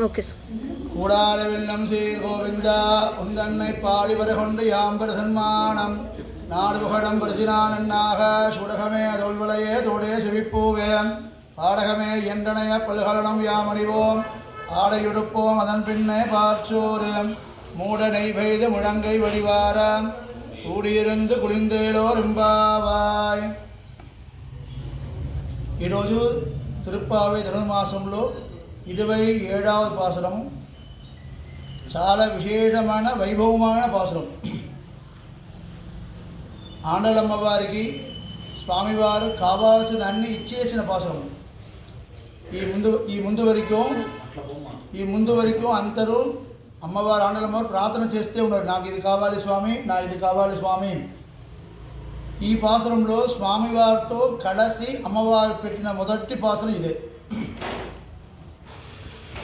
Okay sir. கூடார வெல்லம் சீர் கோவிந்தா உந்தன்னை பாடி வருகொண்டு யாம்பர் சன்மானம் நாடு புகடம் பரிசினானாக சுடகமே தொல்வளையே தோடே செவிப்பூவே பாடகமே என்றனைய பல்கலனம் யாமணிவோம் ஆடையுடுப்போம் அதன் பின்னே பார்ச்சோறு மூடனை பெய்து முழங்கை வழிவார కూడిరందు కుళిందేలో రింబావాయ్. ఈరోజు తిరుప్పావై ధనుర్మాసంలో 27వ పాసురము. చాలా విశేషమైన వైభవమైన పాసురం. ఆండలమ్మవారికి స్వామివారు కావాల్సిన అన్ని ఇచ్చేసిన పాసురం. ఈ ముందు వరకు అందరూ అమ్మవారు ఆండలమ్మవారు ప్రార్థన చేస్తూ ఉన్నారు, నాకు ఇది కావాలి స్వామి, నా ఇది కావాలి స్వామి. ఈ పాసురంలో స్వామివారితో కలిసి అమ్మవారు పెట్టిన మొదటి పాసురం ఇదే.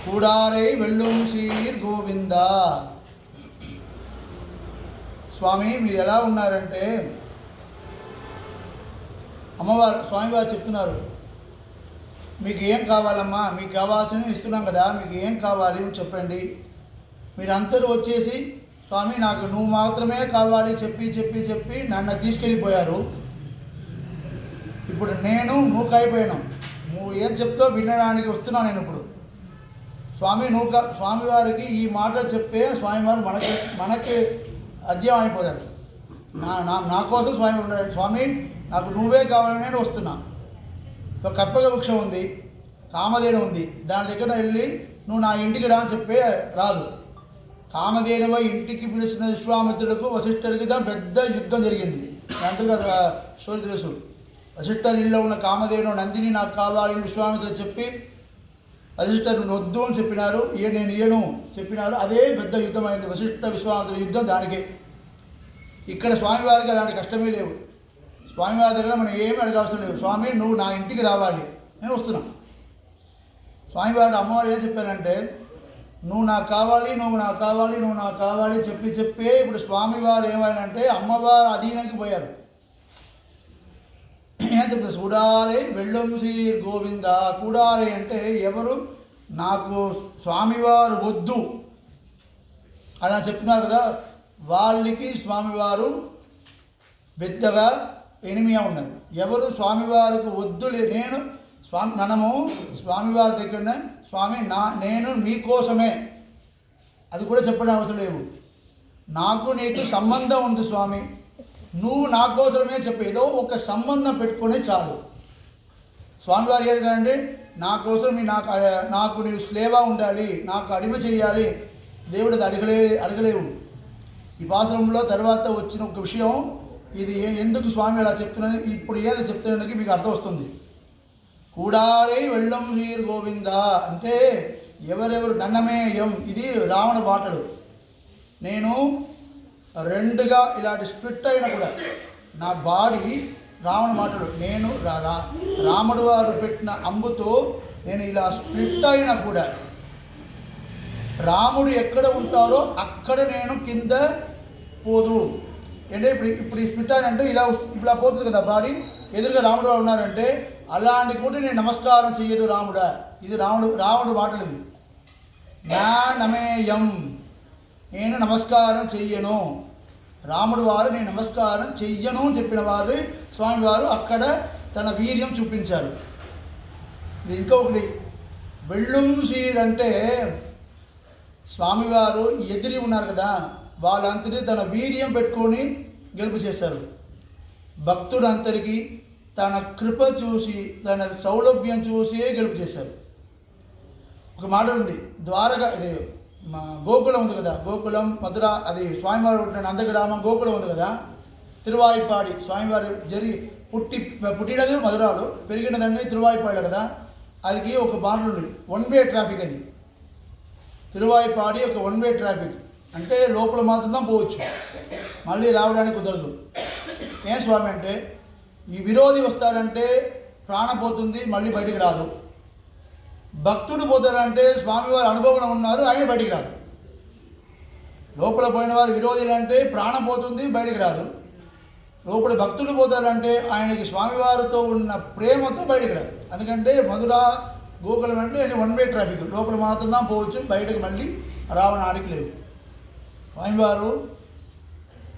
కూడారై వెల్లుం సీర్ గోవింద. స్వామి మీరు ఎలా ఉన్నారంటే, స్వామివారు చెప్తున్నారు, మీకు ఏం కావాలమ్మా, మీకు కావాల్సినవి ఇస్తున్నాం కదా, మీకు ఏం కావాలి అని చెప్పండి. మీరందరూ వచ్చేసి స్వామి నాకు నువ్వు మాత్రమే కావాలి చెప్పి చెప్పి చెప్పి నన్ను తీసుకెళ్ళిపోయారు. ఇప్పుడు నేను మూకైపోయాను, నువ్వు ఏం చెప్తావు వినడానికి వస్తున్నాను నేను ఇప్పుడు. స్వామివారికి ఈ మాటలు చెప్పే స్వామివారు మనకి అధ్యయం అయిపోయారు. నా కోసం స్వామి ఉండాలి. స్వామి నాకు నువ్వే కావాలని నేను వస్తున్నా. కర్పగ వృక్షం ఉంది, కామధేను ఉంది, దాని దగ్గర వెళ్ళి నువ్వు నా ఇంటికి రా అని చెప్పే రాదు. కామధేనువ ఇంటికి పిలిచిన విశ్వామిత్రులకు వశిష్ఠుడికి పెద్ద యుద్ధం జరిగింది. అంతగా స్టోరీ తెలుసు. వశిష్ఠుడి ఇళ్ళలో ఉన్న కామధేను నందిని నాకు కావాలని విశ్వామిత్రుడు చెప్పి వశిష్ఠుడు వద్దు అని చెప్పినారు, నేను ఇయ్యను చెప్పినారు. అదే పెద్ద యుద్ధం అయింది, వశిష్ఠ విశ్వామిత్రుడి యుద్ధం. దానికే ఇక్కడ స్వామివారికి అలాంటి కష్టమే లేవు. స్వామివారి దగ్గర మనం ఏమీ అడగాల్సిన లేవు. స్వామి నువ్వు నా ఇంటికి రావాలి, నేను వస్తున్నా. స్వామివారు అమ్మవారు ఏం చెప్పారంటే, నువ్వు నాకు కావాలి, నువ్వు నాకు కావాలి, నువ్వు నాకు కావాలి చెప్పి చెప్పే ఇప్పుడు స్వామివారు ఏమైనంటే అమ్మవారు అధీనంకి పోయారు. ఏం చెప్తారు, కూడారే వెల్లం సీర్ గోవింద. కూడారే అంటే ఎవరు నాకు స్వామివారు వద్దు అలా చెప్తున్నారు కదా, వాళ్ళకి స్వామివారు పెద్దగా ఎనిమియా ఉన్నారు. ఎవరు స్వామివారికి వద్దులే, నేను మనము స్వామివారి దగ్గర స్వామి నేను మీకోసమే, అది కూడా చెప్పడం అవసరం లేవు. నాకు నీకు సంబంధం ఉంది స్వామి, నువ్వు నా కోసమే చెప్పు. ఏదో ఒక సంబంధం పెట్టుకునే చాలు. స్వామివారు ఏంటంటే నా కోసం నాకు నీవు స్లేవా ఉండాలి, నాకు అడిమ చేయాలి. దేవుడు అడగలేవు. ఈ పాశ్రంలో తర్వాత వచ్చిన ఒక విషయం, ఇది ఎందుకు స్వామి అలా చెప్తున్నాను, ఇప్పుడు ఏదో చెప్తున్నందుకు మీకు అర్థం వస్తుంది. కూడారై వెల్లం సీర్ గోవింద అంటే ఎవరెవరు దండమేయం. ఇది రావణ బాటలు. నేను రెండుగా ఇలాంటి స్ప్లిట్ అయినా కూడా నా బాడీ రావణ మాటలు, నేను రాముడు వారు పెట్టిన అంబుతో నేను ఇలా స్ప్లిట్ అయినా కూడా రాముడు ఎక్కడ ఉంటారో అక్కడ నేను కింద పోదు. అంటే ఇప్పుడు ఈ స్ప్లిట్ అయిన అంటే ఇలా పోతుంది కదా బాడీ, ఎదురుగా రాముడు వారు ఉన్నారంటే అలాంటి కూడా నేను నమస్కారం చెయ్యదు రాముడా. ఇది రావణుడు మాటలు. ఇది నా నమేయం, నేను నమస్కారం చెయ్యను. రాముడు వారు నేను నమస్కారం చెయ్యను చెప్పిన వారు స్వామివారు అక్కడ తన వీర్యం చూపించారు. ఇది ఇంకొకటి, వెల్లుం సీర్ అంటే స్వామివారు ఎదిరి ఉన్నారు కదా, వాళ్ళందరినీ తన వీర్యం పెట్టుకొని గెలుపు చేశారు. భక్తుడు అంతరికి తన కృప చూసి తన సౌలభ్యం చూసి గెలుపు చేశారు. ఒక మాట ఉంది, ద్వారక ఇది గోకులం ఉంది కదా, గోకులం మధుర, అది స్వామివారు పుట్టిన నందగ్రామం గోకులం ఉంది కదా, తిరువాయిపాడి స్వామివారు పుట్టినది మధురాలు, పెరిగినదన్నీ తిరువాయిపాడి కదా. అది ఒక మాట ఉంది, 1 వే ట్రాఫిక్. అది తిరువాయిపాడి ఒక 1 వే ట్రాఫిక్ అంటే లోపల మాత్రం పోవచ్చు, మళ్ళీ రావడానికి కుదరదు. ఏం స్వామి అంటే ఈ విరోధి వస్తారంటే ప్రాణం పోతుంది, మళ్ళీ బయటికి రాదు. భక్తుడు పోతారంటే స్వామివారి అనుభవం ఉన్నారు, ఆయన బయటికి రాదు. లోపల పోయిన వారు విరోధులు అంటే ప్రాణం పోతుంది, బయటికి రాదు. లోపల భక్తులు పోతారంటే ఆయనకి స్వామివారితో ఉన్న ప్రేమతో బయటికి రాదు. ఎందుకంటే మధుర గోకులం అంటే వన్ వే ట్రాఫిక్, లోపల మాత్రం పోవచ్చు, బయటకు మళ్ళీ రావడానికి లేవు. స్వామివారు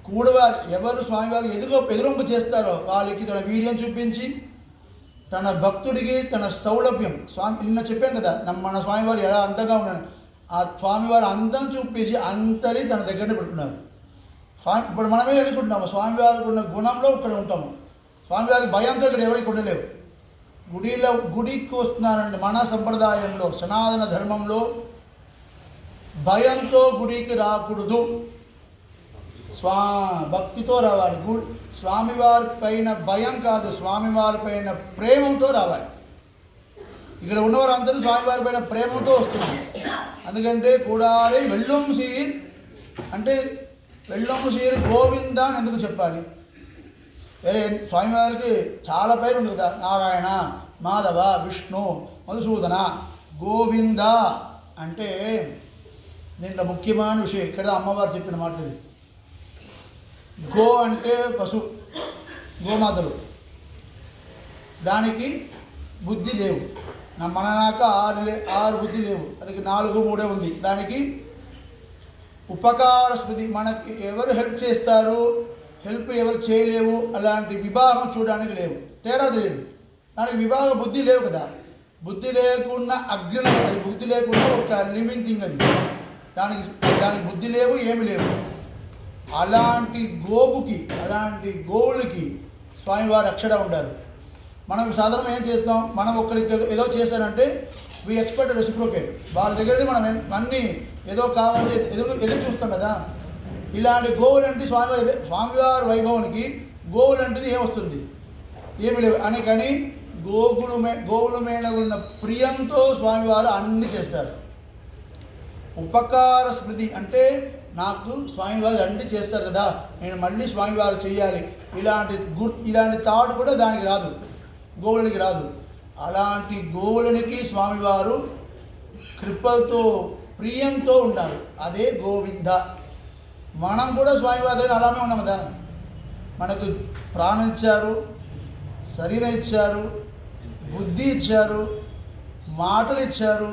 కూడవారు ఎవరు స్వామివారు ఎదురొంపు చేస్తారో వాళ్ళకి తన వీర్యం చూపించి తన భక్తుడికి తన సౌలభ్యం, స్వామి నిన్న చెప్పాను కదా మన స్వామివారు ఎలా అందంగా ఉన్నాడు, ఆ స్వామివారు అందం చూపించి అంతరి తన దగ్గరనే పెట్టుకున్నారు. ఇప్పుడు మనమే ఎదుర్కొంటున్నాము, స్వామివారికి ఉన్న గుణంలో ఇక్కడ ఉంటాము. స్వామివారికి భయంతో ఇక్కడ ఎవరికి ఉండలేవు. గుడికి వస్తున్నారండి. మన సంప్రదాయంలో సనాతన ధర్మంలో భయంతో గుడికి రాకూడదు, భక్తితో రావాలి. స్వామివారి పైన భయం కాదు, స్వామివారి పైన ప్రేమతో రావాలి. ఇక్కడ ఉన్నవారు అందరూ స్వామివారి పైన ప్రేమతో వస్తున్నారు. అందుకంటే కూడాలి వెల్లుం సీర్ అంటే వెల్లుం సీర్ గోవింద అని ఎందుకు చెప్పాలి? వేరే స్వామివారికి చాలా పేరు ఉంది కదా, నారాయణ, మాధవ, విష్ణు, మధుసూదన, గోవింద అంటే దీంట్లో ముఖ్యమైన విషయం ఇక్కడ అమ్మవారు చెప్పిన మాట ఇది. గో అంటే పశు, గోమాతలు, దానికి బుద్ధి లేవు. మననాక ఆరు బుద్ధి లేవు, అది 4, 3 ఉంది. దానికి ఉపకార స్మృతి, మనకి ఎవరు హెల్ప్ చేస్తారు, హెల్ప్ ఎవరు చేయలేవు, అలాంటి విభాగం చూడడానికి లేవు, తేడా లేదు. దానికి విభాగ బుద్ధి లేవు కదా. బుద్ధి లేకుండా అగ్ని, అది బుద్ధి లేకుండా ఒక లివింగ్ థింగ్ అది, దానికి బుద్ధి లేవు, ఏమి లేవు. అలాంటి అలాంటి గోవులకి స్వామివారు రక్షణ ఉంటారు. మనం సాధారణంగా ఏం చేస్తాం, మనం ఒక్కరికి ఏదో చేశారంటే వీ ఎక్స్పెక్ట్ రెసిప్రోకేట్, వాళ్ళ దగ్గర మనం అన్నీ ఏదో కావాలి ఎదురు చూస్తాం కదా. ఇలాంటి గోవులు అంటే స్వామివారి వైభవానికి గోవులు అంటే ఏమొస్తుంది, ఏమి లేవు అని. కానీ గోవుల మీద ఉన్న ప్రియంతో స్వామివారు అన్నీ చేస్తారు. ఉపకార స్మృతి అంటే నాకు స్వామివారు అన్నీ చేస్తారు కదా, నేను మళ్ళీ స్వామివారు చేయాలి, ఇలాంటి థాట్ కూడా దానికి రాదు, గోవులకి రాదు. అలాంటి గోవులకి స్వామివారు కృపతో ప్రియంతో ఉండాలి, అదే గోవింద. మనం కూడా స్వామివారి దగ్గర అలానే ఉన్నాం కదా. మనకు ప్రాణం ఇచ్చారు, శరీరం ఇచ్చారు, బుద్ధి ఇచ్చారు, మాటలు ఇచ్చారు,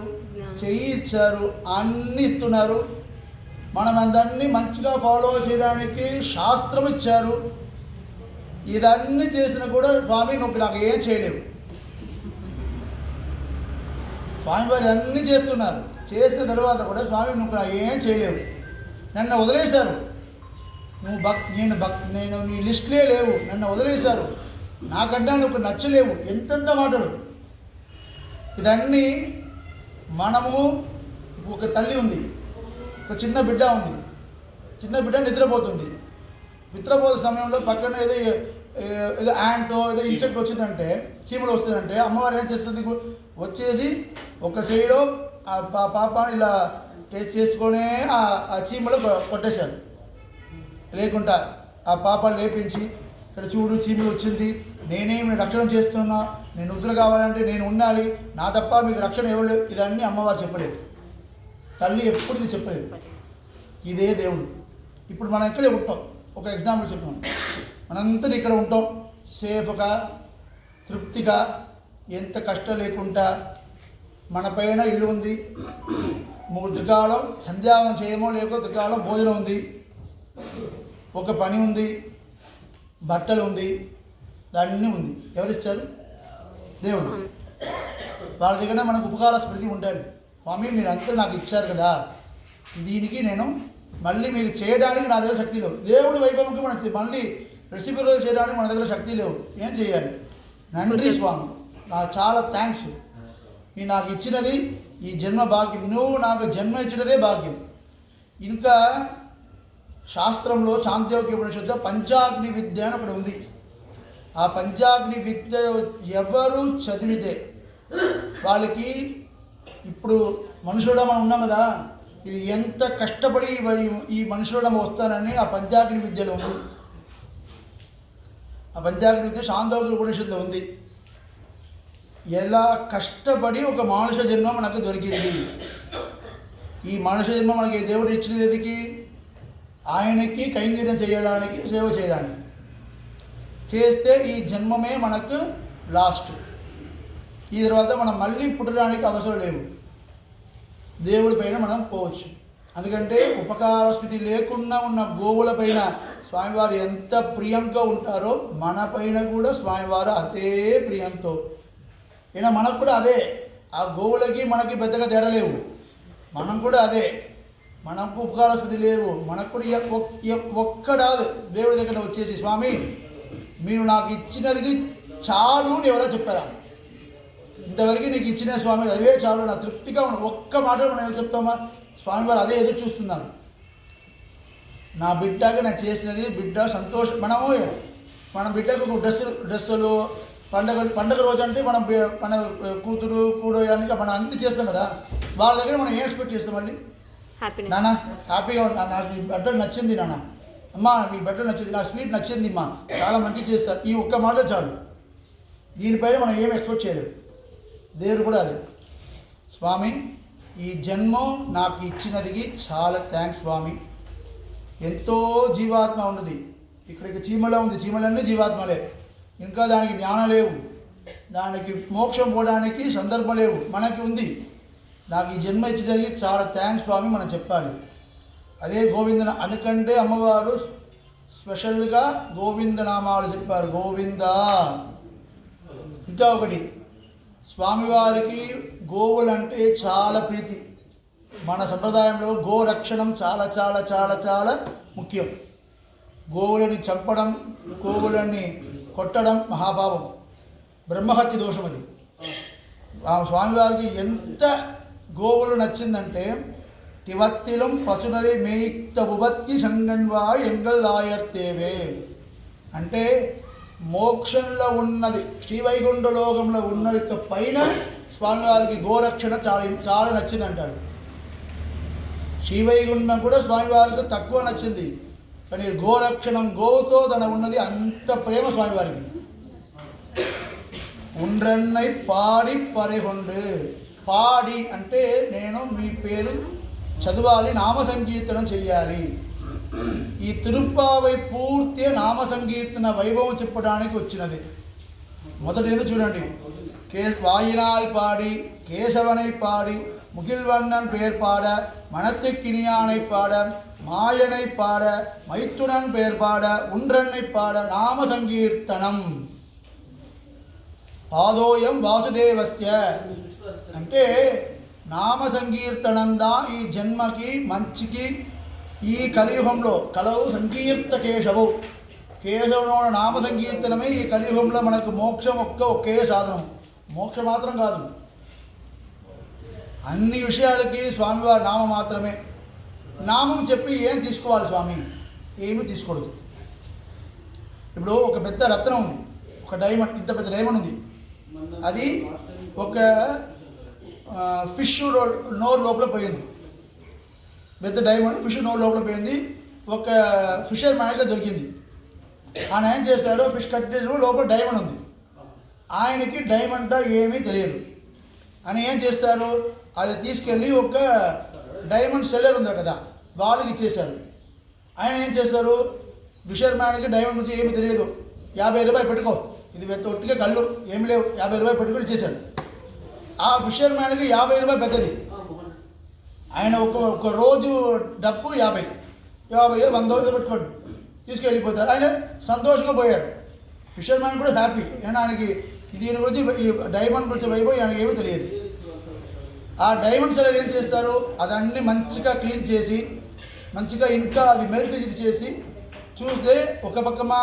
చెయ్యి ఇచ్చారు, అన్నీ ఇస్తున్నారు. మనం అందరినీ మంచిగా ఫాలో చేయడానికి శాస్త్రం ఇచ్చారు. ఇదన్నీ చేసినా కూడా స్వామి నువ్వు నాకు ఏం చేయలేవు. స్వామివారు అన్నీ చేస్తున్నారు, చేసిన తర్వాత కూడా స్వామి నువ్వు నాకు ఏం చేయలేవు, నన్ను వదిలేశారు, నేను నీ లిస్టులే లేవు, నన్ను వదిలేశారు, నాకంటే నువ్వు నచ్చలేవు, ఎంతెంత మాటలు. ఇదన్నీ మనము, ఒక తల్లి ఉంది, ఒక చిన్న బిడ్డ ఉంది, చిన్న బిడ్డ నిద్రపోతుంది. నిద్రపోయే సమయంలో పక్కన ఏదో యాంటో ఏదో ఇన్సెక్ట్ వచ్చిందంటే, చీమలు వస్తుందంటే అమ్మవారు ఏం చేస్తుంది, వచ్చేసి ఒక చేయిలో ఆ పాపని ఇలా టేస్ట్ చేసుకొని ఆ చీమలో కొట్టేశారు. లేకుండా ఆ పాపను లేపించి ఇక్కడ చూడు చీమలు వచ్చింది, నేనేమి రక్షణ చేస్తున్నా, నేను నిద్ర కావాలంటే నేను ఉండాలి, నా తప్ప మీకు రక్షణ ఇవ్వలేదు, ఇదన్నీ అమ్మవారు చెప్పలేదు, తల్లి ఎప్పుడు ఇది చెప్పలేదు. ఇదే దేవుడు. ఇప్పుడు మనం ఇక్కడే ఉంటాం, ఒక ఎగ్జాంపుల్ చెప్పాం, మనంతా ఇక్కడ ఉంటాం సేఫ్గా, తృప్తిగా, ఎంత కష్టం లేకుండా. మన పైన ఇల్లు ఉంది, 3 త్రికాలం సంధ్యావనం చేయమో లేకో త్రికాలం భోజనం ఉంది, ఒక పని ఉంది, బట్టలు ఉంది, అన్నీ ఉంది. ఎవరిచ్చారు? దేవుడు. వాళ్ళ దగ్గర మనకు ఉపకార స్మృతి ఉండాలి. స్వామి మీరంతా నాకు ఇచ్చారు కదా, దీనికి నేను మళ్ళీ మీకు చేయడానికి నా దగ్గర శక్తి లేవు. దేవుడి వైభవంకి మనకి మళ్ళీ రెసిపీలో చేయడానికి మన దగ్గర శక్తి లేవు. ఏం చేయాలి? నంది స్వామి, నాకు చాలా థ్యాంక్స్, మీరు నాకు ఇచ్చినది ఈ జన్మ భాగ్యం, నువ్వు నాకు జన్మ ఇచ్చినదే భాగ్యం. ఇంకా శాస్త్రంలో చాంద్రోగ్య ఉపనిషత్తు పంచాగ్ని విద్య అని ఒకటి ఉంది. ఆ పంచాగ్ని విద్య ఎవరు చదివితే వాళ్ళకి, ఇప్పుడు మనుషులుగా మనం ఉన్నాం కదా, ఇది ఎంత కష్టపడి ఈ మనుషులుగా వస్తానని ఆ పంచాగ్ని విద్యలో ఉంది. ఆ పంచాగ్ని విద్య చాంద్రోగ్య ఉపనిషత్తులో ఉంది. ఎలా కష్టపడి ఒక మానుష జన్మ మనకు దొరికింది. ఈ మానుష జన్మ మనకి దేవుడు ఇచ్చినదికి ఆయనకి కైంకర్యం చేయడానికి, సేవ చేయడానికి. చేస్తే ఈ జన్మమే మనకు లాస్ట్. ఈ తర్వాత మనం మళ్ళీ పుట్టడానికి అవసరం లేవు, దేవుడి పైన మనం పోవచ్చు. ఎందుకంటే ఉపకార స్థితి లేకుండా ఉన్న గోవుల పైన స్వామివారు ఎంత ప్రియంగా ఉంటారో మన పైన కూడా స్వామివారు అదే ప్రియంతో. అయినా మనకు కూడా అదే, ఆ గోవులకి మనకి పెద్దగా తేడలేవు, మనం కూడా అదే, మనకు ఉపకార స్థితి లేవు. మనకు కూడా ఒక్కడాదు దేవుడి దగ్గర వచ్చేసి స్వామి మీరు నాకు ఇచ్చినది చాలు అని ఎవరో చెప్పారా? ఇంతవరకు నీకు ఇచ్చిన స్వామి అదే చాలు, నా తృప్తిగా ఉండదు. ఒక్క మాట మనం ఎవరు చెప్తామా? స్వామివారు అదే ఎదురు చూస్తున్నారు. నా బిడ్డకి నేను చేసినది బిడ్డ సంతోషం. మన బిడ్డకు డ్రెస్సులు పండగ రోజు అంటే మన కూతురు కూడడానికి మనం అన్ని చేస్తాం కదా, వాళ్ళ దగ్గర మనం ఏం ఎక్స్పెక్ట్ చేస్తాం? మళ్ళీ నాన్న హ్యాపీగా నాకు ఈ బట్టలు నచ్చింది, నాన్న అమ్మ ఈ బట్టలు నచ్చింది, నా స్వీట్ నచ్చింది అమ్మా, చాలా మంచిగా చేస్తారు, ఈ ఒక్క మాట చాలు. దీనిపైన మనం ఏం ఎక్స్పెక్ట్ చేయలేదు. దేవుడు కూడా అదే, స్వామి ఈ జన్మం నాకు ఇచ్చినదికి చాలా థ్యాంక్స్ స్వామి. ఎంతో జీవాత్మ ఉన్నది ఇక్కడికి, చీమలో ఉంది, చీమలన్నీ జీవాత్మలే, ఇంకా దానికి జ్ఞానం లేవు, దానికి మోక్షం పోవడానికి సందర్భం లేవు, మనకి ఉంది. నాకు ఈ జన్మ ఇచ్చినది చాలా థ్యాంక్స్ స్వామి మనం చెప్పాలి. అదే గోవింద, అందుకంటే అమ్మవారు స్పెషల్గా గోవిందనామాలు చెప్పారు. గోవింద. ఇంకా ఒకటి, స్వామివారికి గోవులంటే చాలా ప్రీతి. మన సంప్రదాయంలో గోరక్షణం చాలా చాలా చాలా చాలా ముఖ్యం. గోవులని చంపడం, గోవులని కొట్టడం మహాపాపం, బ్రహ్మహత్య దోషం. అది ఆ స్వామివారికి ఎంత గోవులు నచ్చిందంటే తివత్తిలం పశునరి మేయిక్త ఉవత్తి సంగన్వా ఎంగల్ ఆయర్తేవే అంటే మోక్షంలో ఉన్నది, శ్రీవైకుంఠ లోకంలో ఉన్నది పైన స్వామివారికి గోరక్షణ చాలా చాలా నచ్చింది అంటారు. శ్రీవైకుంఠం కూడా స్వామివారికి తక్కువ నచ్చింది, కానీ గోరక్షణం, గోవుతో తన ఉన్నది అంత ప్రేమ స్వామివారికి. ఉండ్రన్నై పాడి పరెహొండు, పాడి అంటే నేను మీ పేరు చదవాలి, నామ సంకీర్తనం చెయ్యాలి. ఈ తిరుప్పావై పూర్తి నామ సంకీర్తన వైభవం చెప్పడానికి వచ్చినది. మొదటి చూడండి, వాయినాల్ పాడి కేశవనై పాడి முகில்வண்ணன் பேர் பாட மனத்துக்கினியானை பாட மாயனை பாட மைத்துனன் பேர் பாட உன்றன்னை பாட நாம సంకీర్తనం పాదోయం వాసుదేవస్య అంటే నామ సంకీర్తనందా ఈ జన్మకి మంచికి. ఈ కలియుగంలో కలవు సంకీర్త కేశవు, కేశవునోడ నామ సంకీర్తనమే ఈ కలియుగంలో మనకు మోక్షం ఒకే సాధనం. మోక్షం మాత్రం కాదు, అన్ని విషయాలకి స్వామివారి నామం మాత్రమే. నామం చెప్పి ఏం తీసుకోవాలి స్వామి? ఏమీ తీసుకోకూడదు. ఇప్పుడు ఒక పెద్ద రత్నం ఉంది, ఒక డైమండ్, ఇంత పెద్ద డైమండ్ ఉంది, అది ఒక ఫిష్ నోరు లోపల పోయింది. పెద్ద డైమండ్ ఫిష్ నోరు లోపల పోయింది, ఒక ఫిషర్ మ్యాన్గా దొరికింది. ఆయన ఏం చేస్తారు, ఫిష్ కట్ చేసిన లోపల డైమండ్ ఉంది, ఆయనకి డైమండ్ ఏమీ తెలియదు. అని ఏం చేస్తారు, అది తీసుకెళ్ళి ఒక డైమండ్ సెల్లర్ ఉంది కదా, వాళ్ళకి ఇచ్చేశారు. ఆయన ఏం చేస్తారు, ఫిషర్ మ్యాన్కి డైమండ్ గురించి ఏమీ తెలియదు, 50 రూపాయలు పెట్టుకో, ఇది ఒట్టిగా కళ్ళు ఏమి లేవు, 50 రూపాయలు పెట్టుకొని ఇచ్చేశారు. ఆ ఫిషర్ మ్యాన్కి 50 రూపాయలు పెద్దది, ఆయన ఒక రోజు డబ్బు 50 100 పెట్టుకోండి తీసుకెళ్ళిపోతారు. ఆయన సంతోషంగా పోయారు. ఫిషర్ మ్యాన్ కూడా హ్యాపీ, ఏమన్నా ఆయనకి దీని గురించి ఈ డైమండ్ గురించి వైపోయి ఆయనకి ఏమీ తెలియదు. ఆ డైమండ్ సెల్లర్ ఏం చేస్తారు, అదన్నీ మంచిగా క్లీన్ చేసి మంచిగా ఇంకా అది మెల్ట్ చేసి చూస్తే ఒక పక్కమా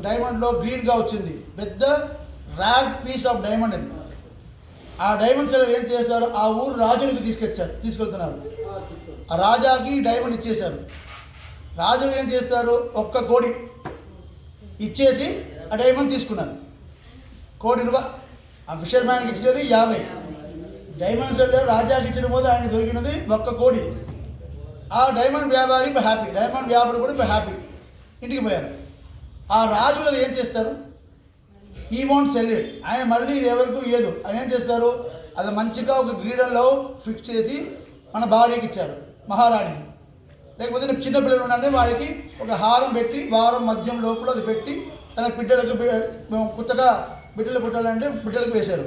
డైమండ్లో గ్రీన్గా వచ్చింది, పెద్ద ర్యాగ్ పీస్ ఆఫ్ డైమండ్ అది. ఆ డైమండ్ సెల్లర్ ఏం చేస్తారు, ఆ ఊరు రాజునికి తీసుకెళ్తున్నారు. ఆ రాజాకి డైమండ్ ఇచ్చేశారు. రాజులు ఏం చేస్తారు, ఒక్క కోడి ఇచ్చేసి ఆ డైమండ్ తీసుకున్నారు. ₹1,00,00,000 ఆ ఫిషర్ మ్యాన్కి ఇచ్చినది 50. డైమండ్ సెల్లర్ రాజాకి ఇచ్చిన పోతే ఆయనకి దొరికినది ₹1,00,00,000. ఆ డైమండ్ వ్యాపారి ఇప్పుడు హ్యాపీ, డైమండ్ వ్యాపారి కూడా ఇప్పుడు హ్యాపీ, ఇంటికి పోయారు. ఆ రాజులు ఏం చేస్తారు, ఈ వాంట్ సెల్ ఇట్, ఆయన మళ్ళీ ఇది ఎవరికి ఇయ్యదు. ఆయన ఏం చేస్తారు, అది మంచిగా ఒక గ్రీడన్లో ఫిక్స్ చేసి మన భార్యకి ఇచ్చారు, మహారాణికి. లేకపోతే చిన్నపిల్లలు ఉండండి, వారికి ఒక హారం పెట్టి వారం మధ్యం లోపల అది పెట్టి తన బిడ్డలకు కొత్తగా బిడ్డలు పుట్టాలంటే బిడ్డలకు వేశారు.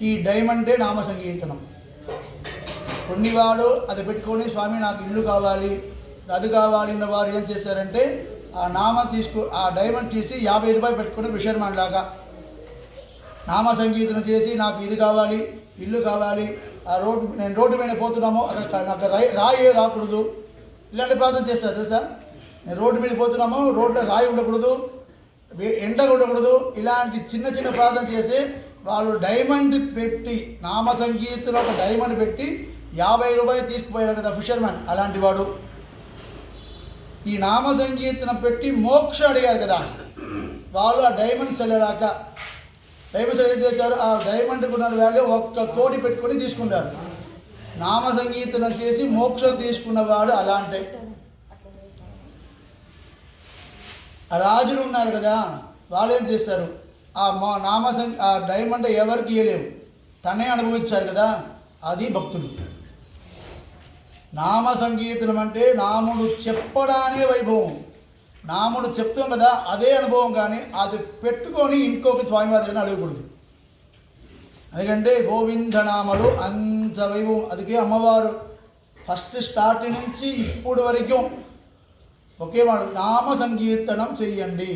ఈ డైమండే నామ సంకీర్తనం. కొన్నివాడు అది పెట్టుకొని స్వామి నాకు ఇల్లు కావాలి అది కావాలి అన్న వారు ఏం చేశారంటే ఆ ఆ డైమండ్ తీసి 50 రూపాయలు పెట్టుకుని విషర్మన్ లాగా నామ సంకీర్తన చేసి నాకు ఇది కావాలి ఇల్లు కావాలి, నేను రోడ్డు మీద పోతున్నాము అక్కడ నాకు రాయే రాకూడదు, ఇలాంటి ప్రార్థన చేస్తారు తెలుసా. నేను రోడ్డు మీద పోతున్నాము, రోడ్లో రాయి ఉండకూడదు, ఎండగా ఉండకూడదు, ఇలాంటి చిన్న చిన్న ప్రార్థన చేసి వాళ్ళు డైమండ్ పెట్టి నామ సంకీర్తన ఒక డైమండ్ పెట్టి 50 రూపాయలు తీసుకుపోయారు కదా ఫిషర్మెన్. అలాంటి వాడు ఈ నామ సంకీర్తన పెట్టి మోక్ష అడిగారు కదా, వాళ్ళు ఆ డైమండ్స్ వెళ్ళరాక డైమండ్స్ ఏం చేశారు, ఆ డైమండ్కి ఉన్న వాల్యూ 1 కోటి పెట్టుకొని తీసుకున్నారు. నామ సంకీర్తన చేసి మోక్షం తీసుకున్నవాడు అలాంటి రాజులు ఉన్నారు కదా, వాళ్ళు ఏం చేశారు, ఆ డైమండ్ ఎవరికి ఇవ్వలేవు, తనే అనుభవించారు కదా, అది భక్తుడు. నామ సంకీర్తనం అంటే నాముడు చెప్పడానే వైభవం, నాముడు చెప్తాం కదా అదే అనుభవం, కానీ అది పెట్టుకొని ఇంకొక స్వామివారి దగ్గర అడగకూడదు. ఎందుకంటే గోవిందనామలు అంత వైభవం. అందుకే అమ్మవారు ఫస్ట్ స్టార్టింగ్ నుంచి ఇప్పుడు వరకు ఒకే మాట నామ సంకీర్తనం చెయ్యండి.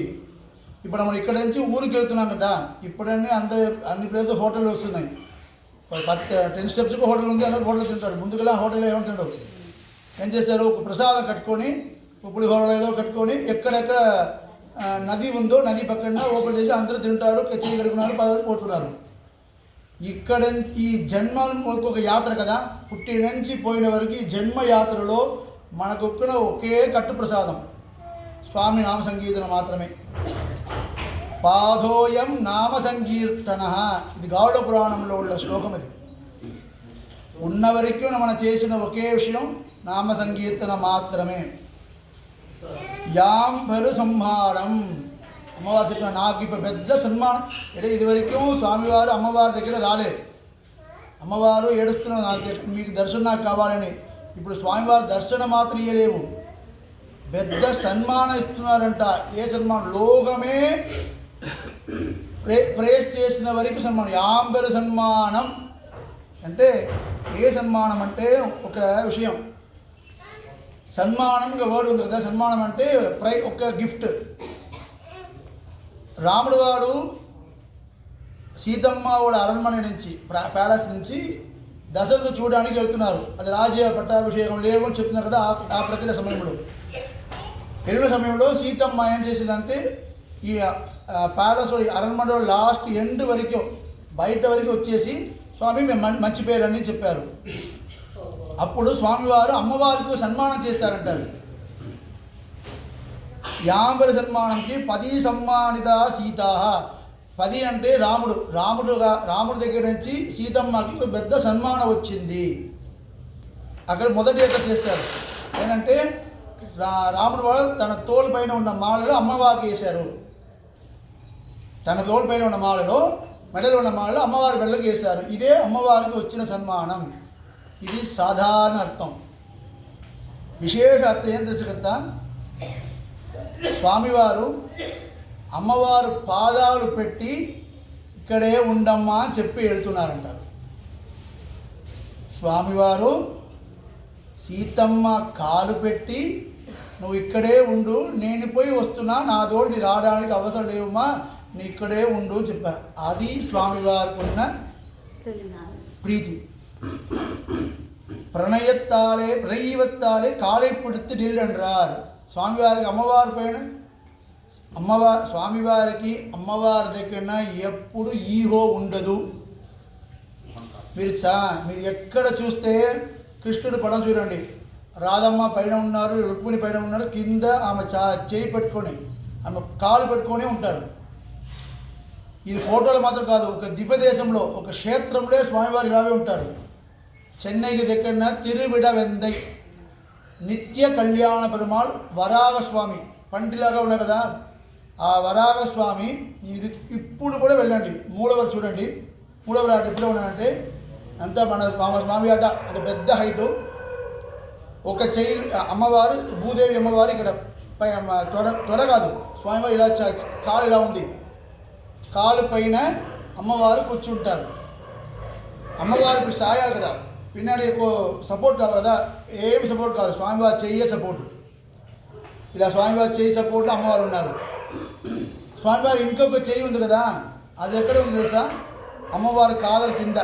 ఇప్పుడు మనం ఇక్కడ నుంచి ఊరికి వెళ్తున్నాం కదా, ఇప్పుడన్నీ అన్ని ప్లేసెస్ హోటల్ వస్తున్నాయి. 10 స్టెప్స్కి హోటల్ ఉంది, అందరూ హోటల్ తింటారు. ముందుగా హోటల్ ఏమంటాడు, ఏం చేస్తారు, ఒక ప్రసాదం కట్టుకొని ఉప్పుడు హోటల్ ఏదో కట్టుకొని ఎక్కడెక్కడ నది ఉందో నది పక్కన ఓపెన్ చేసి అందరూ తింటారు, కచ్చి కడుకున్నారు, పదార్థాలు పోతున్నారు. ఇక్కడ ఈ జన్మ ఒక యాత్ర కదా, పుట్టి నుంచి పోయిన వరకు ఈ జన్మ యాత్రలో మనకొక్కున ఒకే కట్టు ప్రసాదం స్వామి నామ సంకీర్తన మాత్రమే. పాదోయం నామ సంకీర్తన, ఇది గౌడ పురాణంలో ఉన్న శ్లోకం. ఇది ఉన్నవరకు మనం చేసిన ఒకే విషయం నామ సంకీర్తన మాత్రమే. యాంబరు సంహారం, అమ్మవారి చెప్పిన నాకు ఇప్పుడు పెద్ద సన్మానం. అంటే ఇదివరకు స్వామివారు అమ్మవారి దగ్గర రాలేదు, అమ్మవారు ఏడుస్తున్నారు మీకు దర్శనం నాకు కావాలని. ఇప్పుడు స్వామివారి దర్శనం మాత్రం ఇయ్యలేవు, పెద్ద సన్మానం ఇస్తున్నారంట. ఏ సన్మానం, లోకమే ప్రేస్ చేసిన వరకు సన్మానం, యాంబరు సన్మానం. అంటే ఏ సన్మానం అంటే ఒక విషయం, సన్మానం వర్డ్ ఉంది కదా, సన్మానం అంటే ఒక గిఫ్ట్. రాముడు వాడు సీతమ్మ వాడు అరణ్మణ నుంచి ప్యాలెస్ నుంచి దశరథ చూడడానికి వెళ్తున్నారు. అది రాజ్య పట్టాభిషేకం లేవు అని చెప్తున్నారు కదా. ఆ ప్రక్రియ సమయంలో వెళ్ళిన సమయంలో సీతమ్మ ఏం చేసిందంటే ఈ ప్యాలెస్ అరణ్మణలో లాస్ట్ ఎండ్ వరకు బయట వరకు వచ్చేసి స్వామి మేము మంచి పేరని చెప్పారు. అప్పుడు స్వామివారు అమ్మవారికి సన్మానం చేస్తారంటారు. యాంబరి సన్మానంకి 10 సన్మానిత సీతా. 10 అంటే రాముడు దగ్గర నుంచి సీతమ్మకి ఒక పెద్ద సన్మానం వచ్చింది. అక్కడ మొదటి ఎట్లా చేస్తారు ఏంటంటే రాముడు వారు తన తోలు పైన ఉన్న మాలలో అమ్మవారికి వేశారు. తన తోలు పైన ఉన్న మాలలో మెడలో ఉన్న మాలలో అమ్మవారి మెడలకు వేశారు. ఇదే అమ్మవారికి వచ్చిన సన్మానం. ఇది సాధారణ అర్థం. విశేష అర్థం ఏం తెలుసుకుంటా, స్వామివారు అమ్మవారు పాదాలు పెట్టి ఇక్కడే ఉండమ్మా అని చెప్పి వెళ్తున్నారంటారు. స్వామివారు సీతమ్మ కాలు పెట్టి నువ్వు ఇక్కడే ఉండు, నేను పోయి వస్తున్నా, నా తోటి రావడానికి అవసరం లేవమ్మా, నీ ఇక్కడే ఉండు చెప్పారు. అది స్వామివారికి ఉన్న ప్రీతి. ప్రణయత్తాలే కాళை பிடித்து நில் என்றார். స్వామివారికి అమ్మవారి పైన స్వామివారికి అమ్మవారి దగ్గర ఎప్పుడు ఈగో ఉండదు. మీరు ఎక్కడ చూస్తే కృష్ణుడు పడం చూడండి, రాధమ్మ పైన ఉన్నారు, రుక్మిణి పైన ఉన్నారు, కింద ఆమె చేయి పెట్టుకొని ఆమె కాలు పెట్టుకొని ఉంటారు. ఇది ఫోటోలు మాత్రం కాదు, ఒక దివ్యదేశంలో ఒక క్షేత్రంలో స్వామివారు ఇలాగే ఉంటారు. చెన్నైకి దగ్గర తిరువిడవెందై నిత్య కళ్యాణ పెరుమాళ్ వరాహస్వామి పంటిలాగా ఉన్నాయి కదా, ఆ వరాహస్వామి ఇప్పుడు కూడా వెళ్ళండి. మూడవరు చూడండి, మూడవరు ఆట ఎప్పుడు ఉన్నాడంటే అంతా మన స్వామి ఆట ఒక పెద్ద హైటు, ఒక చెయ్యి అమ్మవారు భూదేవి అమ్మవారు ఇక్కడ తొడ కాదు, స్వామివారు ఇలా కాలు ఇలా ఉంది, కాలు పైన అమ్మవారు కూర్చుంటారు. అమ్మవారు ఇప్పుడు సాయాలి కదా, పిన్నాడు ఎక్కువ సపోర్ట్ కాదు కదా, ఏమి సపోర్ట్ కాదు, స్వామివారి చెయ్యే సపోర్టు. ఇలా స్వామివారి చెయ్యి సపోర్ట్ అమ్మవారు ఉన్నారు. స్వామివారి ఇంకొక చెయ్యి ఉంది కదా, అది ఎక్కడ ఉంది తెలుసా? అమ్మవారి కాదల కింద.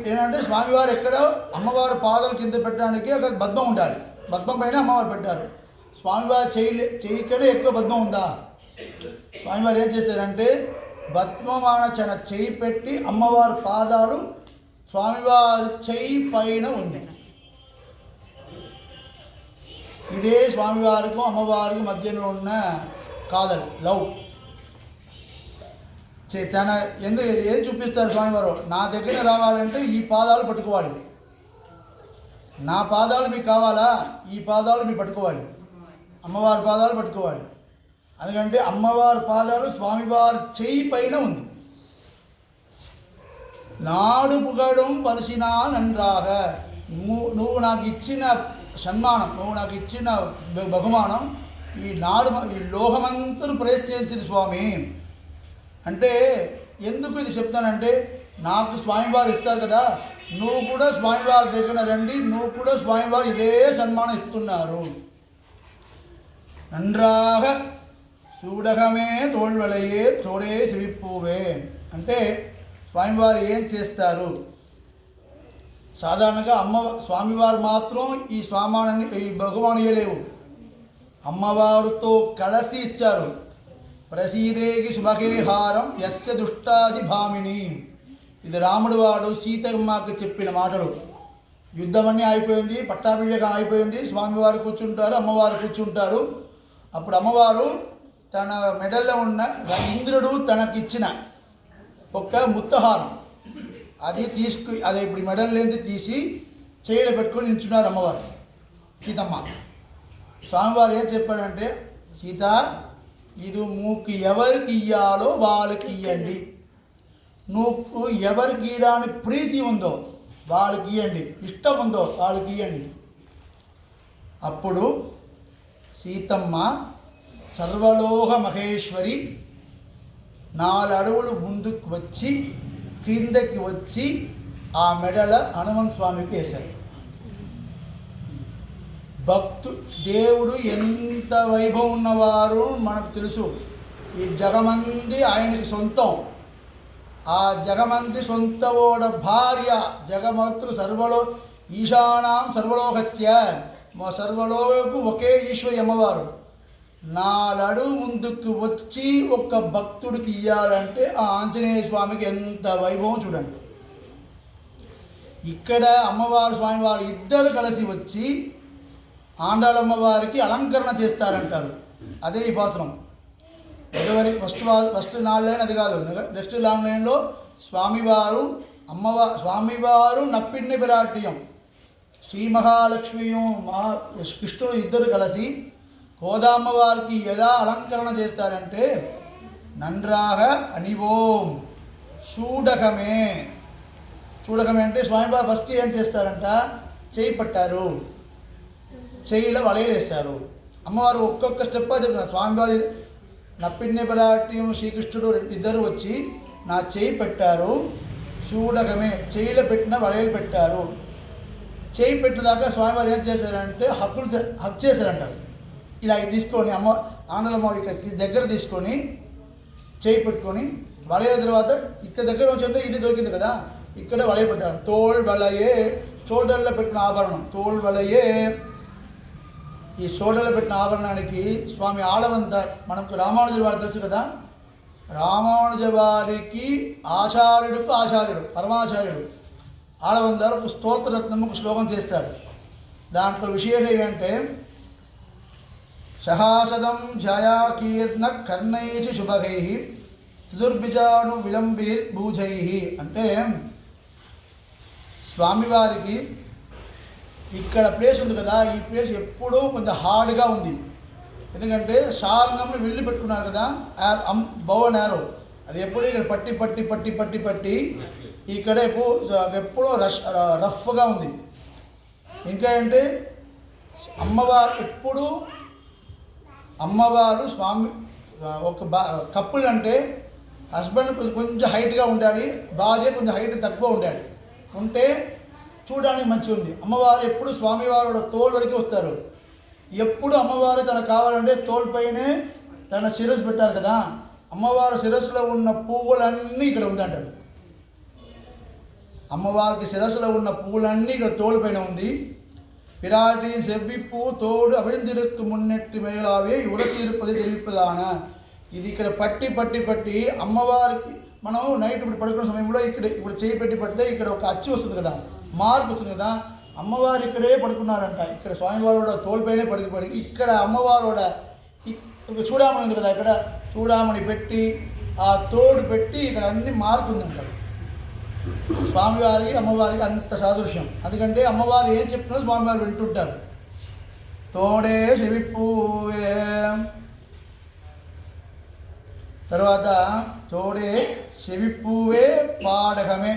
ఏంటంటే స్వామివారు ఎక్కడ అమ్మవారి పాదాల కింద పెట్టడానికి అక్కడ పద్మం ఉండాలి, పద్మం పైన అమ్మవారు పెట్టారు. స్వామివారి చెయ్యికనే ఎక్కువ పద్మం ఉందా? స్వామివారు ఏం చేశారంటే పద్మమానచన చెయ్యి పెట్టి అమ్మవారి పాదాలు స్వామివారి చెయ్యి పైన ఉంది. ఇదే స్వామివారికి అమ్మవారికి మధ్యలో ఉన్న కాదలు, లవ్. తన ఎందుకు ఏది చూపిస్తారు స్వామివారు? నా దగ్గర రావాలంటే ఈ పాదాలు పట్టుకోవాలి, నా పాదాలు మీకు కావాలా, ఈ పాదాలు మీకు పట్టుకోవాలి, అమ్మవారి పాదాలు పట్టుకోవాలి. ఎందుకంటే అమ్మవారి పాదాలు స్వామివారి చెయ్యి పైన ఉంది. నాడు పుగడం పరిసినా నన్రాగ, నువ్వు నాకు ఇచ్చిన సన్మానం, నువ్వు నాకు ఇచ్చిన బహుమానం ఈ లోకమంతను ప్రయత్నించింది స్వామి. అంటే ఎందుకు ఇది చెప్తానంటే, నాకు స్వామివారు ఇస్తారు కదా, నువ్వు కూడా స్వామివారి దగ్గర రండి, నువ్వు కూడా స్వామివారు ఇదే సన్మానం ఇస్తున్నారు. నన్రాగ సూడగమే తోళ్వలయే తోడే సివిప్పువే. అంటే స్వామివారు ఏం చేస్తారు? సాధారణంగా స్వామివారు మాత్రం ఈ స్వామానాన్ని ఈ బహుమానం ఇవ్వలేవు, అమ్మవారితో కలిసి ఇచ్చారు. ప్రసీదేకి శుభగేహారం యస్య దుష్టాది భామిని. ఇది రాముడు వాడు సీతమ్మకి చెప్పిన మాటలు. యుద్ధమన్నీ అయిపోయింది, పట్టాభిషేకం అయిపోయింది, స్వామివారు కూర్చుంటారు, అమ్మవారు కూర్చుంటారు. అప్పుడు అమ్మవారు తన మెడల్లో ఉన్న ఇంద్రుడు తనకిచ్చిన ఒక ముత్తహారం అది ఇప్పుడు మెడల్లోంచి తీసి చేయిలో పెట్టుకొని నిల్చున్నారు అమ్మవారు సీతమ్మ. స్వామివారు ఏం చెప్పారంటే, సీత ఇది మూకు ఎవరికి ఇయ్యాలో వాళ్ళకి ఇవ్వండి, నువ్వు ఎవరికి ఇవ్వడానికి ప్రీతి ఉందో వాళ్ళకి ఇవ్వండి, ఇష్టం ఉందో వాళ్ళకి ఇవ్వండి. అప్పుడు సీతమ్మ సర్వలోక మహేశ్వరి 4 అడుగులు ముందుకు వచ్చి కిందకి వచ్చి ఆ మెడల హనుమంత స్వామికి వేశారు. దేవుడు ఎంత వైభవం ఉన్నవారు మనకు తెలుసు. ఈ జగమంది ఆయనకి సొంతం. ఆ జగమంది సొంతవోడ భార్య జగమంతులు ఈశానాం సర్వలోకస్య, సర్వలోకకు ఒకే ఈశ్వరి అమ్మవారు. 4 అడుగు ముందుకు వచ్చి ఒక్క భక్తుడికి ఇవ్వాలంటే ఆ ఆంజనేయ స్వామికి ఎంత వైభవం చూడండి. ఇక్కడ అమ్మవారు స్వామివారు ఇద్దరు కలిసి వచ్చి ఆండాళమ్మవారికి అలంకరణ చేస్తారంటారు. అదే ఈ పాసనం. ఇదివరకు ఫస్ట్ 4 లైన్ అది కాదు, నెక్స్ట్ 4 లైన్లో స్వామివారు నప్పిన్ని విరాట్యం శ్రీ మహాలక్ష్మియు కృష్ణుడు ఇద్దరు కలిసి గోదామ్మవారికి ఎలా అలంకరణ చేస్తారంటే, నంద్రాగ అనివోం చూడకమే. చూడకమే అంటే స్వామివారు ఫస్ట్ ఏం చేస్తారంట, చేయి పట్టారు, చేయిలో వలయలు వేస్తారు. అమ్మవారు ఒక్కొక్క స్టెప్ చెప్తున్నారు. స్వామివారి నప్పిన్ని విరాట్యం శ్రీకృష్ణుడు ఇద్దరు వచ్చి నా చేయి పెట్టారు, చూడకమే చేయిలో పెట్టిన వలయలు పెట్టారు. చేయి పెట్టినాక స్వామివారు ఏం చేశారంటే హక్ చేశారంటారు. ఇలా తీసుకొని ఆండలమ్మ ఇక్కడ దగ్గర తీసుకొని చేయి పెట్టుకొని వలయ తర్వాత ఇక్కడ దగ్గర వచ్చింటే ఇది దొరికింది కదా, ఇక్కడ వలయ పెట్టారు. తోల్ వలయే, షోల్డర్లో పెట్టిన ఆభరణం తోల్ వలయే. ఈ షోల్డర్లో పెట్టిన ఆభరణానికి స్వామి ఆలవంత మనకు రామానుజుల వారు తెలుసు కదా, రామానుజ వారికి ఆచార్యుడు పరమాచార్యుడు ఆలవందారు ఒక స్తోత్రరత్నం ఒక శ్లోకం చేస్తారు. దాంట్లో విశేషం ఏంటంటే, సహాసదం ఝాయాకీర్ణ కర్ణైచి శుభగై చతుర్భిజాను విలంబీర్ భూజై. అంటే స్వామివారికి ఇక్కడ ప్లేస్ ఉంది కదా, ఈ ప్లేస్ ఎప్పుడూ కొంచెం హార్డ్గా ఉంది. ఎందుకంటే సారంగంలో వెళ్ళి పెట్టుకున్నారు కదా, బౌన్ యారో అది ఎప్పుడు ఇక్కడ పట్టి పట్టి పట్టి పట్టి పట్టి ఇక్కడ ఎప్పుడూ రఫ్గా ఉంది. ఇంకా అంటే అమ్మవారు స్వామి ఒక కప్పులు అంటే హస్బెండ్ కొంచెం హైట్గా ఉండాలి, భార్య కొంచెం హైట్ తక్కువ ఉండాలి. ఉంటే చూడడానికి మంచిగా ఉంది. అమ్మవారు ఎప్పుడు స్వామివారు తోలు వరకు వస్తారు. ఎప్పుడు అమ్మవారు తనకు కావాలంటే తోలుపైనే తన శిరస్సు పెట్టారు కదా, అమ్మవారి శిరస్సులో ఉన్న పువ్వులన్నీ ఇక్కడ ఉందంటారు. అమ్మవారికి శిరస్సులో ఉన్న పువ్వులన్నీ ఇక్కడ తోలుపైన ఉంది. పిరాటి సెవ్విప్పు తోడు అవిందిరుక్కు మున్నెట్టి మేలావే ఉరసీరుపది తెలిపదాన. ఇది ఇక్కడ పట్టి పట్టి పట్టి అమ్మవారికి మనం నైట్ ఇప్పుడు పడుకున్న సమయంలో ఇప్పుడు చేయి పెట్టి పడితే ఇక్కడ ఒక అచ్చు వస్తుంది కదా, మార్పు వస్తుంది కదా. అమ్మవారు ఇక్కడే పడుకున్నారంట. ఇక్కడ స్వామివారు తోలుపైనే పడి ఇక్కడ అమ్మవారు చూడామణి ఉంది కదా, ఇక్కడ చూడామణి పెట్టి ఆ తోడు పెట్టి ఇక్కడ అన్ని మార్పు ఉందంటారు. స్వామివారికి అమ్మవారికి అంత సాదృశ్యం. అందుకంటే అమ్మవారు ఏం చెప్తున్నా స్వామివారు వింటుంటారు. తోడే చెవిప్పూవే, తర్వాత తోడే చెవిప్పూవే పాడకమే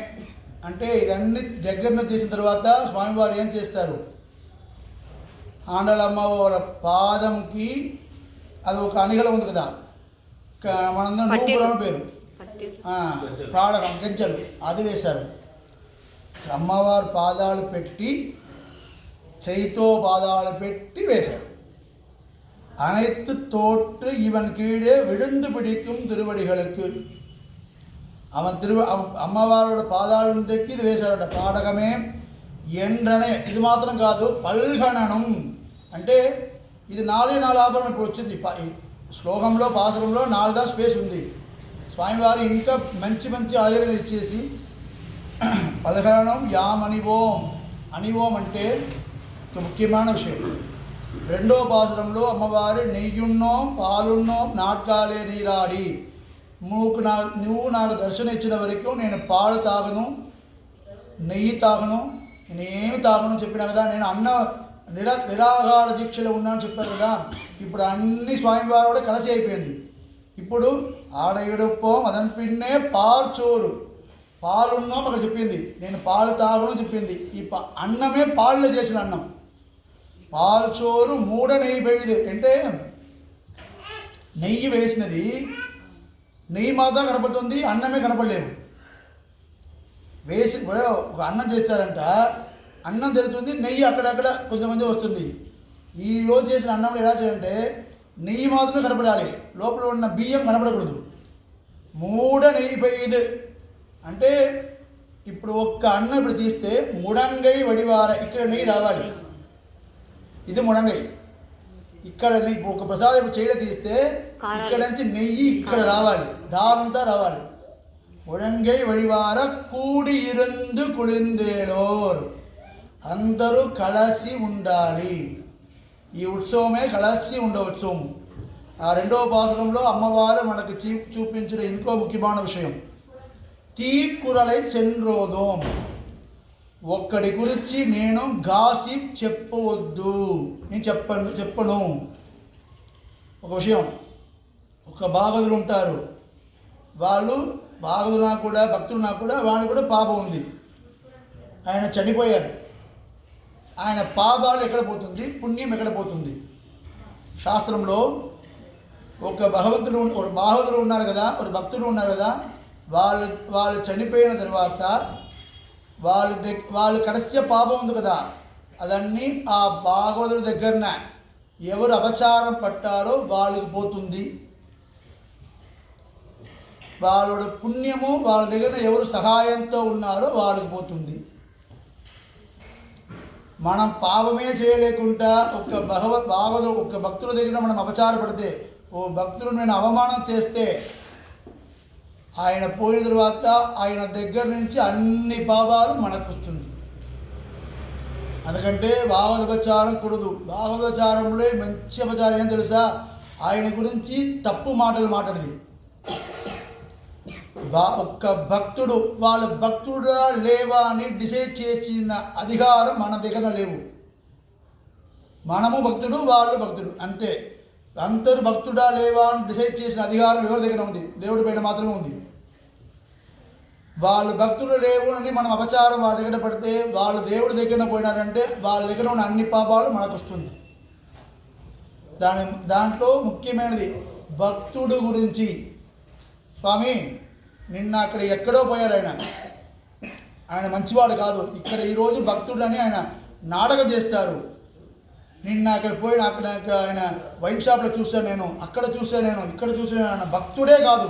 అంటే ఇదన్నీ దగ్గరను తీసిన తర్వాత స్వామివారు ఏం చేస్తారు, ఆండలమ్మవారి పాదంకి అది ఒక అనిగల ఉంది కదా, మనందరం నూపురం పేరు ప్రాడకం గంచెలు అది వేశారు. అమ్మవారి పాదాలు పెట్టి చేయితో పాదాలు పెట్టి వేశారు. அனைத்து தோற்று இவன் கீழே விழுந்து பிடிக்கும் திருவடிகளுக்கு. அவன் అమ్మవారుడు పాదాలను తెక్కి ఇది వేశాడట. పాడకమే ఎండ్రనే, ఇది మాత్రం కాదు పల్గణనం అంటే ఇది 4 ఆభరణం. ఇప్పుడు వచ్చింది శ్లోకంలో పాసురంలో 4 స్పేస్ ఉంది. స్వామివారు ఇంకా మంచి మంచి ఆయుర్వేదం ఇచ్చేసి పల్గణనం యామనివోం. అనివోం అంటే ఒక ముఖ్యమైన విషయం. 2వ పాసురంలో అమ్మవారు నెయ్యున్నోం పాలున్నోం నాట్కాలే నీరాడి, నువ్వు నాకు దర్శనం ఇచ్చిన వరకు నేను పాలు తాగను, నెయ్యి తాగను, నేనేమి తాగను చెప్పినా కదా. నేను నిరాహార దీక్షలో ఉన్నాను చెప్పారు కదా. ఇప్పుడు అన్ని స్వామివారు కూడా కలిసి అయిపోయింది. ఇప్పుడు ఆడ ఎడుపోం అదన్ పిన్నే పార్చోరు, పాలున్నాం అక్కడ చెప్పింది. నేను పాలు తాగను చెప్పింది. ఈ అన్నమే పాలులో చేసిన అన్నం. పాల్చోరు మూడ నెయ్యి బయలు అంటే నెయ్యి వేసినది, నెయ్యి మాత్రం కనపడుతుంది, అన్నమే కనపడలేవు. వేసి ఒక అన్నం చేస్తారంట, అన్నం తెలుస్తుంది, నెయ్యి అక్కడక్కడ కొంచెం కొంచెం వస్తుంది. ఈరోజు చేసిన అన్నంలో ఎలా చేయాలంటే నెయ్యి మాత్రమే కనపడాలి, లోపల ఉన్న బియ్యం కనపడకూడదు. మూడ నెయ్యి బయలు అంటే ఇప్పుడు ఒక్క అన్నం ఇప్పుడు తీస్తే ముడంగై వడివార ఇక్కడ నెయ్యి రావాలి. ఇది ముడంగై. ఇక్కడ ఒక ప్రసాదం ఇప్పుడు చేయడం తీస్తే ఇక్కడ నుంచి నెయ్యి ఇక్కడ రావాలి, దారంతా రావాలి. ముడంగై వడివార కూడి ఇరందు కుళిందేలోర్, అందరూ కలిసి ఉండాలి. ఈ ఉత్సవమే కలిసి ఉండే ఉత్సవం. ఆ 2వ పాసురంలో అమ్మవారు మనకు చూపించిన ఇంకో ముఖ్యమైన విషయం, తీకురలై చెన్రోదోం. ఒక్కడి గురించి నేను గాసిప్ చెప్పవద్దు, నేను చెప్పను. ఒక విషయం, ఒక భాగవతులు ఉంటారు, వాళ్ళు భాగవతున్నా కూడా భక్తులున్నా కూడా వాళ్ళు కూడా పాపం ఉంది. ఆయన చనిపోయారు. ఆయన పాపాలు ఎక్కడ పోతుంది, పుణ్యం ఎక్కడ పోతుంది? శాస్త్రంలో ఒక భాగవతులు ఉన్నారు కదా, ఒక భక్తులు ఉన్నారు కదా, వాళ్ళు చనిపోయిన తర్వాత వాళ్ళు కడస్య పాపం ఉంది కదా, అదన్నీ ఆ భాగవతుల దగ్గరన ఎవరు అపచారం పట్టారో వాళ్ళకి పోతుంది. వాళ్ళ పుణ్యము వాళ్ళ దగ్గర ఎవరు సహాయంతో ఉన్నారో వాళ్ళకి పోతుంది. మనం పాపమే చేయలేకుండా ఒక భక్తుల దగ్గర మనం అపచారపడితే, ఓ భక్తులు నేను అవమానం చేస్తే ఆయన పోయిన తర్వాత ఆయన దగ్గర నుంచి అన్ని పాపాలు మనకు వస్తుంది. అందుకంటే భాగవతోపచారం కూడదు. భాగవతోపచారంలో మంచి అపచారం ఏం తెలుసా, ఆయన గురించి తప్పు మాటలు మాట్లాడింది. ఒక్క భక్తుడు వాళ్ళ భక్తుడా లేవా అని డిసైడ్ చేసిన అధికారం మన దగ్గర లేవు. మనము భక్తుడు, వాళ్ళు భక్తుడు, అంతే. అందరూ భక్తుడా లేవా అని డిసైడ్ చేసిన అధికారం ఎవరి దగ్గర ఉంది? దేవుడి పైన మాత్రమే ఉంది. వాళ్ళు భక్తులు లేవు అని మనం అపచారం వాళ్ళ దగ్గర పడితే, వాళ్ళు దేవుడి దగ్గర పోయినారంటే వాళ్ళ దగ్గర ఉన్న అన్ని పాపాలు మనకు వస్తుంది. దాంట్లో ముఖ్యమైనది భక్తుడు గురించి. స్వామి నిన్న అక్కడ ఎక్కడో పోయారు ఆయన మంచివాడు కాదు, ఇక్కడ ఈరోజు భక్తుడు అని ఆయన నాటకం చేస్తారు. నిన్న అక్కడ పోయిన అక్కడ ఆయన వైన్ షాప్లో చూశాను నేను, అక్కడ చూశాను నేను, ఇక్కడ చూశాను. ఆయన భక్తుడే కాదు.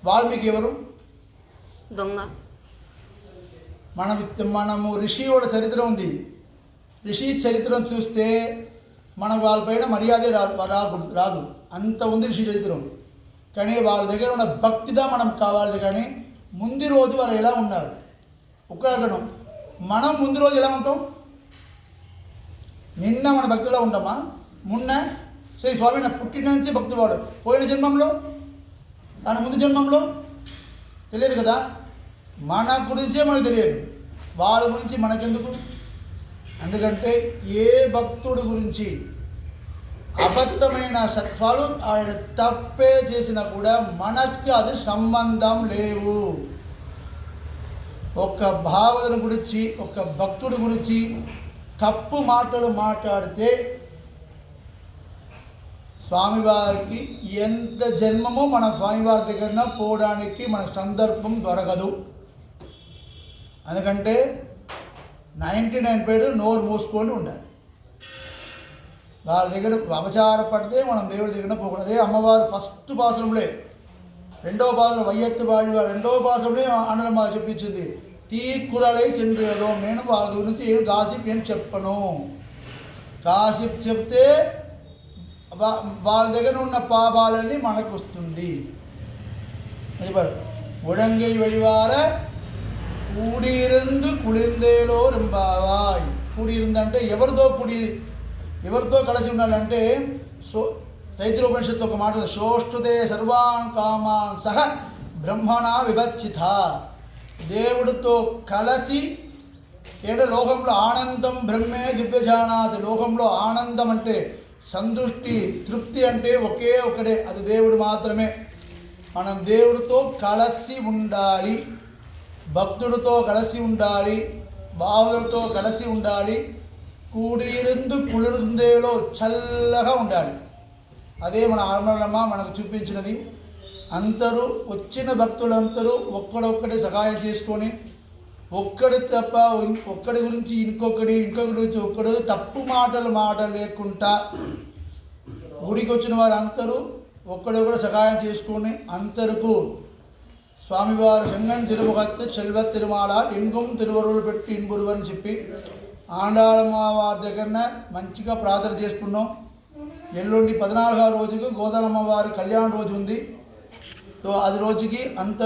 వాల్మీకి ఎవరు? దొంగ. మనము ఋషి వాళ్ళ చరిత్ర ఉంది. ఋషి చరిత్రను చూస్తే మనకు వాళ్ళపైన మర్యాదే రాదు. అంత ఉంది ఋషి చరిత్రం. కానీ వాళ్ళ దగ్గర ఉన్న భక్తిదా మనం కావాలి. కానీ ముందు రోజు వారు ఎలా ఉన్నారు ఒకళ్ళను, మనం ముందు రోజు ఎలా ఉంటాం? నిన్న మన భక్తిలో ఉంటామా? మొన్న సరే స్వామి నా పుట్టిన నుంచి భక్తువాడు, పోయిన జన్మంలో తన ముందు జన్మంలో తెలియదు కదా. మన గురించే మనకు తెలియదు, వాళ్ళ గురించి మనకెందుకు? ఎందుకంటే ఏ భక్తుడి గురించి అబద్ధమైన సత్వాలు ఆయన తప్పే చేసినా కూడా మనకి అది సంబంధం లేవు. ఒక భావన గురించి, ఒక భక్తుడి గురించి తప్పు మాటలు మాట్లాడితే స్వామివారికి ఎంత జన్మమో మన స్వామివారి దగ్గర పోవడానికి మన సందర్భం దొరకదు. ఎందుకంటే 99 నోరు మూసుకొని ఉండాలి. వాళ్ళ దగ్గర అపచారపడితే మనం దేవుడి దగ్గర పోకూడదు. అదే అమ్మవారు ఫస్ట్ పాసరంలో, రెండవ పాసరం వయ్యత్తు బాడి వారు రెండవ పాసరంలో అనడం మాకు చెప్పించింది. తీకురలై సెండ్రియలో, నేను వాళ్ళ గురించి ఏం గాసిప్ ఏం చెప్పను. గాసిప్ చెప్తే వాళ్ళ దగ్గర ఉన్న పాపాలన్నీ మనకు వస్తుంది. ఉడంగై వెడివార కూడిరందు కుళిందేలో రింబావాయ్. కూడిరుందంటే ఎవరితో కలిసి ఉండాలంటే తైత్రోపనిషత్తు ఒక మాట, సోష్టుదే సర్వాన్ కామాన్ సహ బ్రహ్మణ విభచ్చిత. దేవుడితో కలిసి ఏంటో లోకంలో ఆనందం బ్రహ్మే దివ్యజానాది. లోకంలో ఆనందం అంటే సంతృష్టి, తృప్తి అంటే ఒకే ఒకడే, అది దేవుడు మాత్రమే. మనం దేవుడితో కలిసి ఉండాలి, భక్తుడితో కలిసి ఉండాలి, భావులతో కలిసి ఉండాలి. కూడిరందు కుళిందేలో చల్లగా ఉండాలి. అదే మన ఆర్మలమ్మ మనకు చూపించినది. అందరూ వచ్చిన భక్తులందరూ ఒక్కడొక్కడే సహాయం చేసుకొని, ఒక్కడి తప్ప ఒక్కడి గురించి ఇంకొకటి గురించి ఒక్కడు తప్పు మాటలు లేకుండా గుడికి వచ్చిన వారు అందరూ ఒక్కడొక్కడు సహాయం చేసుకొని అందరికీ స్వామివారు செங்கன் திருமுகத்து செல்வ திருமாலார் எங்கும் తిరువరులు పెట్టి ఇన్బురువు అని చెప్పి ఆండాళమ్మ వారి దగ్గర మంచిగా ప్రార్థన చేసుకున్నాం. ఎల్లుండి 14వ రోజుకు గోదాలమ్మ వారి కళ్యాణ రోజు ఉంది. సో అది రోజుకి అంత